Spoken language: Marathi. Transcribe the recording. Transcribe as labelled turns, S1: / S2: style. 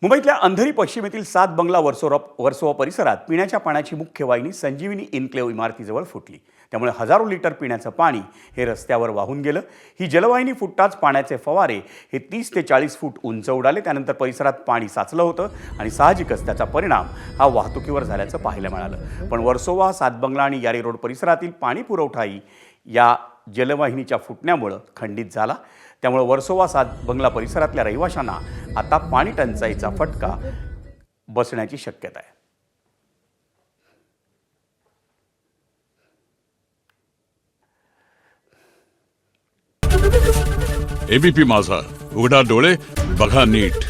S1: मुंबईतल्या अंधेरी पश्चिमेतील 7 बंगला वर्सोवा परिसरात पिण्याच्या पाण्याची मुख्य वाहिनी संजीवनी इन्क्लेव्ह इमारतीजवळ फुटली। त्यामुळे हजारो लिटर पिण्याचं पाणी हे रस्त्यावर वाहून गेलं। ही जलवाहिनी फुटताच पाण्याचे फवारे हे 30 ते 40 फूट उंच उडाले। त्यानंतर परिसरात पाणी साचलं होतं आणि साहजिकच त्याचा परिणाम हा वाहतुकीवर झाल्याचं पाहायला मिळालं। पण वर्सोवा, 7 बंगला आणि यारी रोड परिसरातील पाणी पुरवठाही या जलवाहिनीच्या फुटण्यामुळे खंडित झाला। त्यामुळे वर्सोवा, 7 बंगला परिसरातल्या रहिवाशांना आता पाणी टंचाईचा फटका बसण्याची शक्यता आहे।
S2: एबीपी माझा, उघडा डोळे बघा नीट।